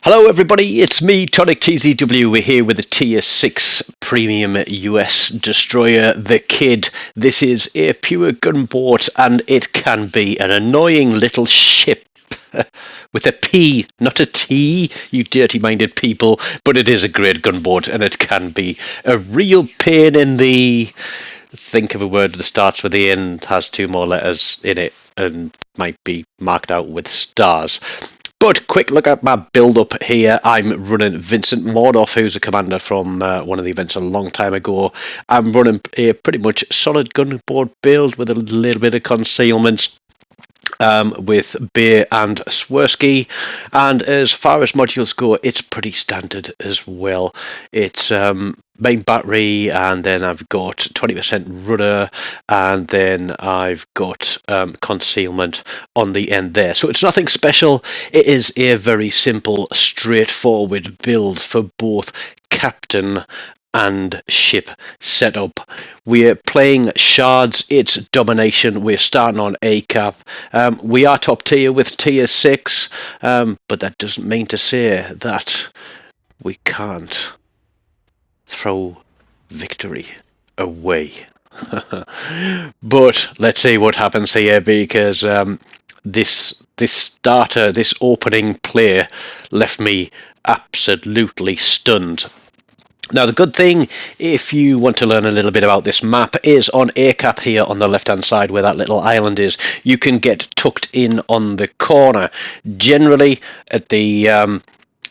Hello everybody, it's me, TONIK TZW. We're here with the Tier 6 Premium US Destroyer, the Kid. This is a pure gunboat and it can be an annoying little ship. With a P, not a T, you dirty-minded people, but it is a great gunboat and it can be a real pain in the... Think of a word that starts with A and has two more letters in it and might be marked out with stars. But quick look at my build-up here. I'm running Vincent Mordoff, who's a commander from one of the events a long time ago. I'm running a pretty much solid gunboat build with a little bit of concealment. With Bear and Swirsky, and as far as modules go, it's pretty standard as well. It's main battery, and then I've got 20% rudder, and then I've got concealment on the end there. So it's nothing special. It is a very simple, straightforward build for both captain and ship setup. We're playing shards, it's domination. We're starting on A cap. We are top tier with tier 6, but that doesn't mean to say that we can't throw victory away. But let's see what happens here, because this starter, this opening play left me absolutely stunned. Now, the good thing, if you want to learn a little bit about this map, is on ACAP here on the left-hand side where that little island is, you can get tucked in on the corner. Generally, at the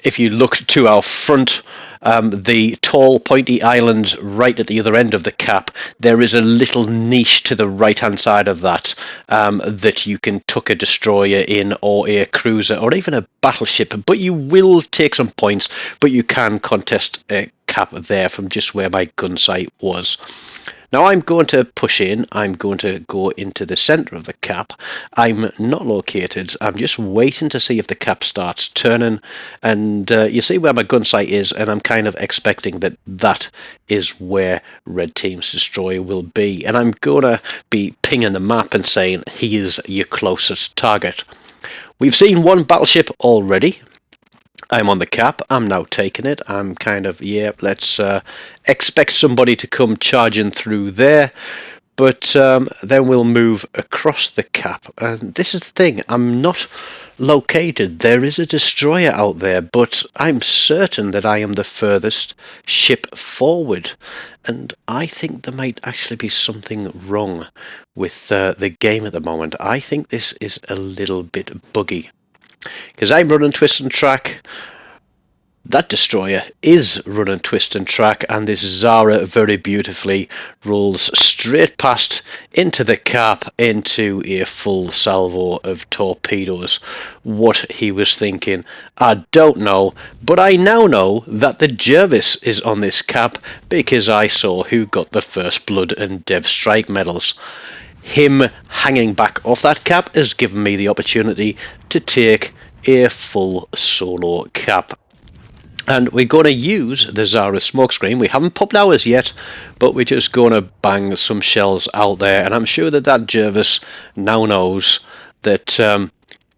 if you look to our front, the tall pointy islands right at the other end of the cap, there is a little niche to the right hand side of that that you can tuck a destroyer in, or a cruiser, or even a battleship, but you will take some points, but you can contest a cap there from just where my gun sight was. Now I'm going to push in, I'm going to go into the centre of the cap. I'm not located, I'm just waiting to see if the cap starts turning, and you see where my gun sight is, and I'm kind of expecting that that is where Red Team's destroyer will be, and I'm going to be pinging the map and saying he is your closest target. We've seen one battleship already. I'm on the cap, I'm now taking it, I'm kind of, yeah, let's expect somebody to come charging through there, but then we'll move across the cap, and this is the thing, I'm not located, there is a destroyer out there, but I'm certain that I am the furthest ship forward, and I think there might actually be something wrong with the game at the moment. I think this is a little bit buggy. Because I'm running twist and track, that destroyer is running twist and track, and this Zara very beautifully rolls straight past into the cap, into a full salvo of torpedoes. What he was thinking, I don't know, but I now know that the Jervis is on this cap because I saw who got the first blood and Dev Strike medals. Him hanging back off that cap has given me the opportunity to take a full solo cap. And we're going to use the Zara smokescreen. We haven't popped ours yet, but we're just going to bang some shells out there. And I'm sure that that Jervis now knows that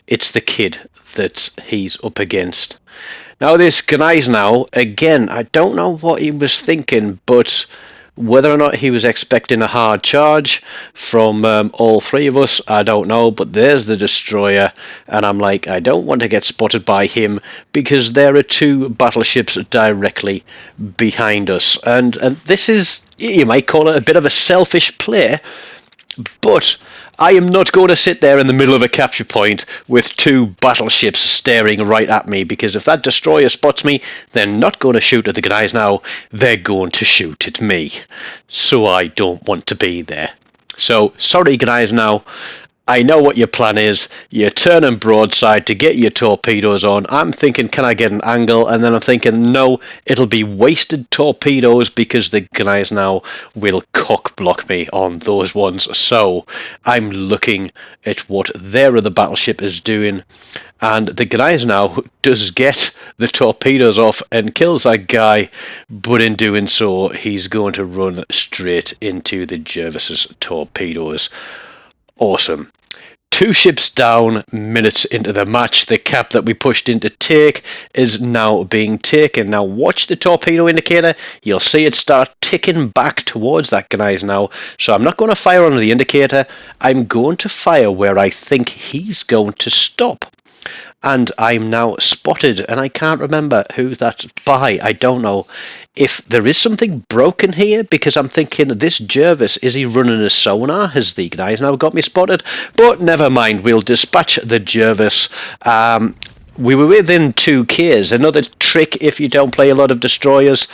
it's the Kid that he's up against. Now this Gneiss now, again, I don't know what he was thinking, but whether or not he was expecting a hard charge from all three of us, I don't know, but there's the destroyer, and I'm like, I don't want to get spotted by him because there are two battleships directly behind us, and this is, you might call it a bit of a selfish play, but I am not going to sit there in the middle of a capture point with two battleships staring right at me, because if that destroyer spots me, they're not going to shoot at the guys now, they're going to shoot at me. So I don't want to be there. So, sorry guys now, I know what your plan is. You're turning broadside to get your torpedoes on. I'm thinking, can I get an angle? And then I'm thinking, no, it'll be wasted torpedoes because the guys now will cock block me on those ones. So I'm looking at what their other battleship is doing. And the guys now does get the torpedoes off and kills that guy. But in doing so, he's going to run straight into the Jervis's torpedoes. Awesome. 2 ships down, minutes into the match. The cap that we pushed in to take is now being taken. Now watch the torpedo indicator. You'll see it start ticking back towards that guys now. So I'm not going to fire on the indicator. I'm going to fire where I think he's going to stop. And I'm now spotted, and I can't remember who that's by. I don't know if there is something broken here, because I'm thinking this Jervis, is he running a sonar? Has the guys now got me spotted? But never mind, we'll dispatch the Jervis. We were within 2 Ks. Another trick if you don't play a lot of destroyers.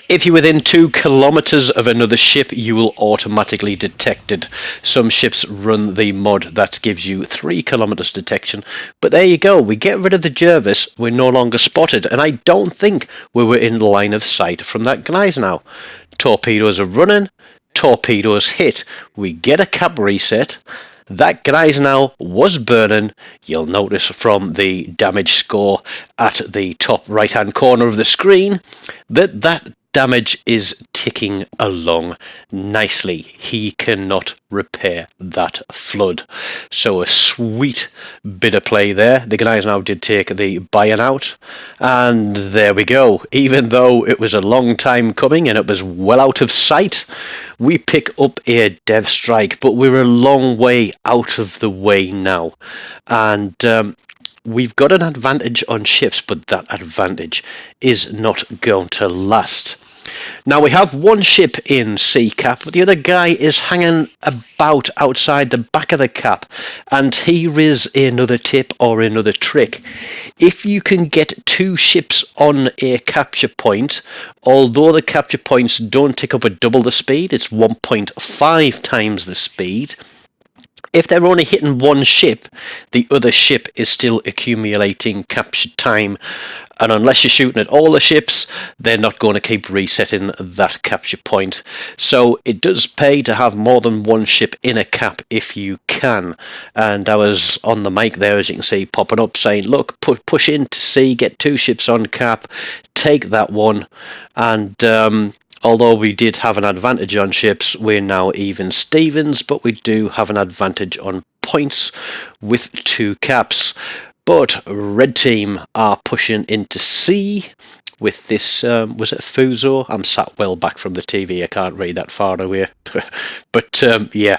If you're within 2 kilometers of another ship, you will automatically detect it. Some ships run the mod that gives you 3 kilometers detection. But there you go. We get rid of the Jervis. We're no longer spotted. And I don't think we were in line of sight from that guys now. Torpedoes are running. Torpedoes hit. We get a cap reset. That guys now was burning. You'll notice from the damage score at the top right hand corner of the screen that damage is ticking along nicely. He cannot repair that flood. So a sweet bit of play there. The guys now did take the buy-in out, and there we go. Even though it was a long time coming and it was well out of sight, we pick up a dev strike, but we're a long way out of the way now. And we've got an advantage on ships, but that advantage is not going to last. Now we have 1 ship in C cap, but the other guy is hanging about outside the back of the cap, and here is another tip or another trick. If you can get 2 ships on a capture point, although the capture points don't take up at double the speed, it's 1.5 times the speed. If they're only hitting 1 ship, the other ship is still accumulating capture time. And unless you're shooting at all the ships, they're not going to keep resetting that capture point. So it does pay to have more than 1 ship in a cap if you can. And I was on the mic there, as you can see, popping up saying, look, push in to C, get 2 ships on cap, take that one. And although we did have an advantage on ships, we're now even Stevens, but we do have an advantage on points with 2 caps. But red team are pushing into C with this, was it Fuso? I'm sat well back from the TV, I can't read that far away. But yeah.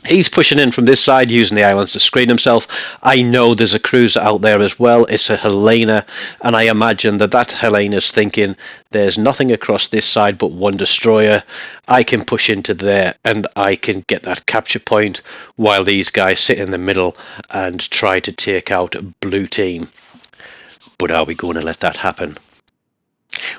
He's pushing in from this side, using the islands to screen himself. I know there's a cruiser out there as well. It's a Helena, and I imagine that Helena's thinking there's nothing across this side but 1 destroyer. I can push into there, and I can get that capture point while these guys sit in the middle and try to take out blue team. But are we going to let that happen?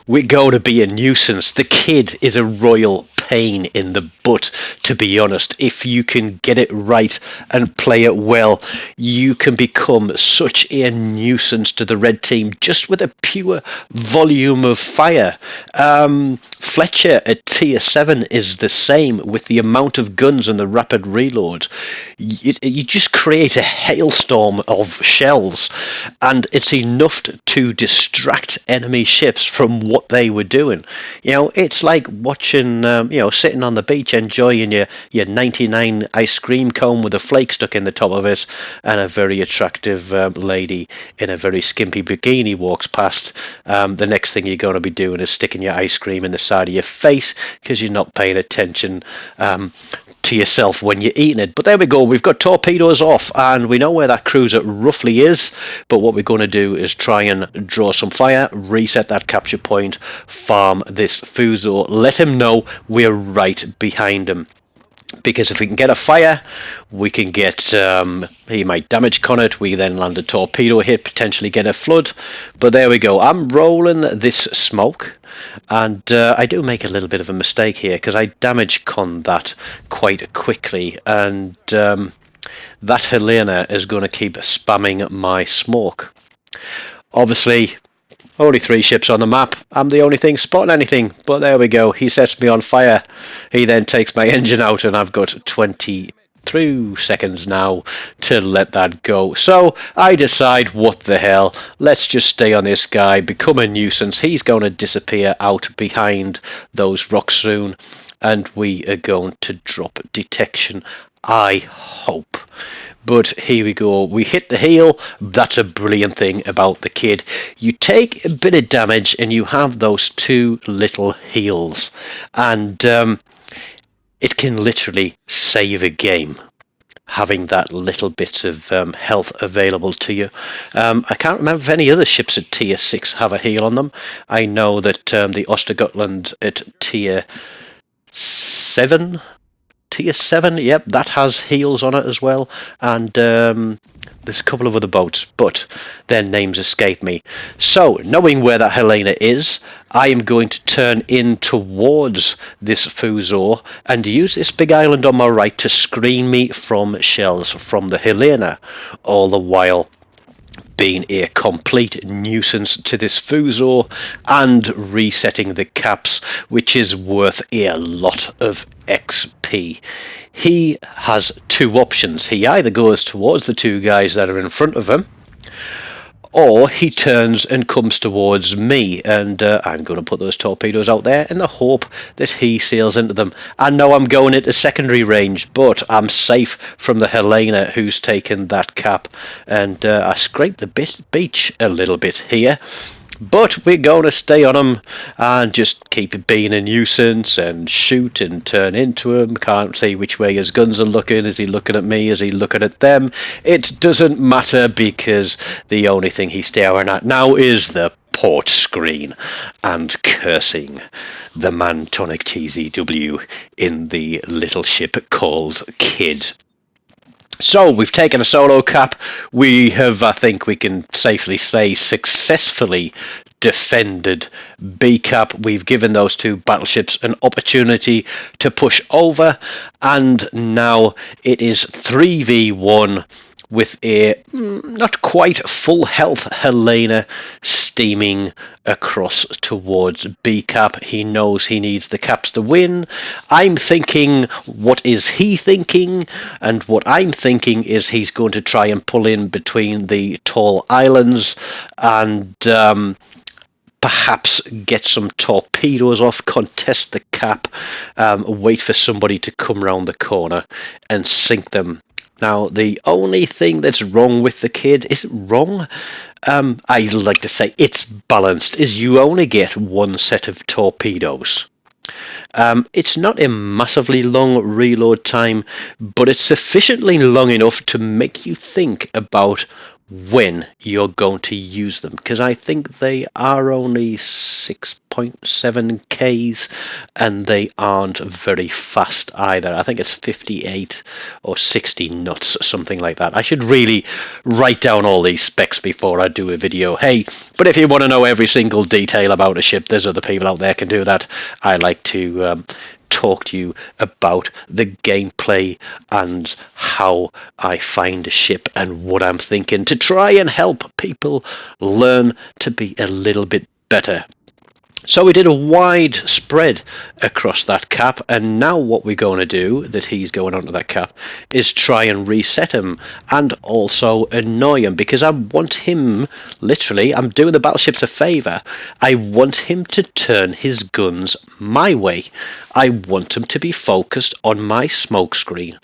We're going to be a nuisance. The kid is a royal pain in the butt, to be honest. If you can get it right and play it well, you can become such a nuisance to the red team just with a pure volume of fire. Fletcher at tier 7 is the same with the amount of guns and the rapid reload. You just create a hailstorm of shells, and it's enough to distract enemy ships from what they were doing. You know, it's like watching, sitting on the beach enjoying your 99 ice cream cone with a flake stuck in the top of it, and a very attractive lady in a very skimpy bikini walks past. The next thing you're going to be doing is sticking your ice cream in the side of your face because you're not paying attention to yourself when you're eating it. But there we go, we've got torpedoes off, and we know where that cruiser roughly is, but what we're going to do is try and draw some fire, reset that capture point, farm this Fuso, let him know we're right behind him. Because if we can get a fire, we can get, he might damage con it, we then land a torpedo hit, potentially get a flood. But there we go, I'm rolling this smoke, and I do make a little bit of a mistake here, because I damage con that quite quickly, and that Helena is going to keep spamming my smoke. Obviously, only 3 ships on the map. I'm the only thing spotting anything. But there we go. He sets me on fire. He then takes my engine out, and I've got 23 seconds now to let that go. So I decide, what the hell? Let's just stay on this guy, become a nuisance. He's going to disappear out behind those rocks soon. and we are going to drop detection, I hope. But here we go. We hit the heal. That's a brilliant thing about the kid. You take a bit of damage and you have those two little heals. And it can literally save a game, having that little bit of health available to you. I can't remember if any other ships at tier 6 have a heal on them. I know that the Ostergotland at tier 7... Tier 7, yep, that has heals on it as well, and there's a couple of other boats, but their names escape me. So, knowing where that Helena is, I am going to turn in towards this Fuzor and use this big island on my right to screen me from shells from the Helena, all the while being a complete nuisance to this Fuzor and resetting the caps, which is worth a lot of XP. He has two options. He either goes towards the two guys that are in front of him, or he turns and comes towards me, and I'm going to put those torpedoes out there in the hope that he sails into them. I know I'm going into secondary range, but I'm safe from the Helena, who's taken that cap, and I scraped the beach a little bit here. But we're going to stay on him and just keep it being a nuisance and shoot and turn into him. Can't see which way his guns are looking. Is he looking at me? Is he looking at them? It doesn't matter, because the only thing he's staring at now is the port screen and cursing the man TONIK TZW in the little ship called Kid. So we've taken a solo cap. We have, I think we can safely say, successfully defended B cap. We've given those two battleships an opportunity to push over, and now it is 3v1 with a not quite full health Helena steaming across towards B cap. He knows he needs the caps to win. I'm thinking, what is he thinking? And what I'm thinking is he's going to try and pull in between the tall islands and perhaps get some torpedoes off, contest the cap, wait for somebody to come round the corner and sink them. Now, the only thing that's wrong with the Kid, is it wrong? I like to say it's balanced, is you only get one set of torpedoes. It's not a massively long reload time, but it's sufficiently long enough to make you think about when you're going to use them, because I think they are only 6.7 Ks and they aren't very fast either. I think it's 58 or 60 knots, something like that. I should really write down all these specs before I do a video. Hey, but if you want to know every single detail about a ship, there's other people out there can do that. I like to talk to you about the gameplay and how I find a ship and what I'm thinking, to try and help people learn to be a little bit better. So we did a wide spread across that cap, and now what we're going to do, that he's going onto that cap, is try and reset him and also annoy him, because I want him, literally, I'm doing the battleships a favour, I want him to turn his guns my way. I want him to be focused on my smoke screen.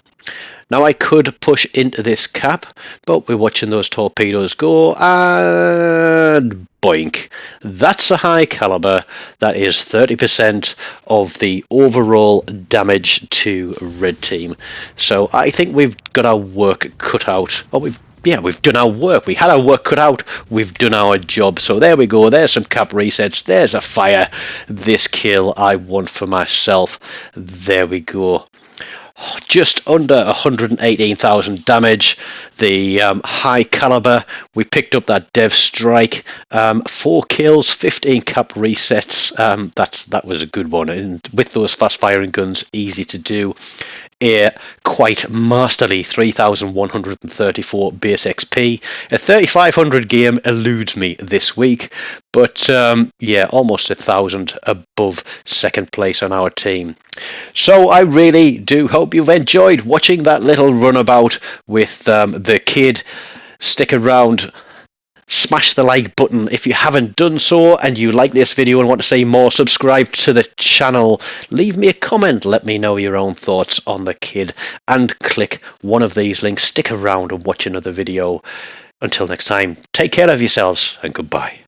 Now, I could push into this cap, but we're watching those torpedoes go, and boink. That's a high caliber. That is 30% of the overall damage to red team. So I think we've got our work cut out. Oh, we've done our work. We had our work cut out. We've done our job. So there we go. There's some cap resets. There's a fire. This kill I want for myself. There we go. Just under 118,000 damage. The high caliber, we picked up that dev strike, 4 kills, 15 cap resets. That was a good one, and with those fast firing guns, easy to do. A quite masterly 3,134 base XP. A 3,500 game eludes me this week, but yeah, almost 1,000 above second place on our team. So I really do hope you've enjoyed watching that little runabout with the Kid. Stick around Smash the like button if you haven't done so, and you like this video and want to see more. Subscribe to the channel, leave me a comment, let me know your own thoughts on the kid, and click one of these links. Stick around and watch another video. Until next time, take care of yourselves and goodbye.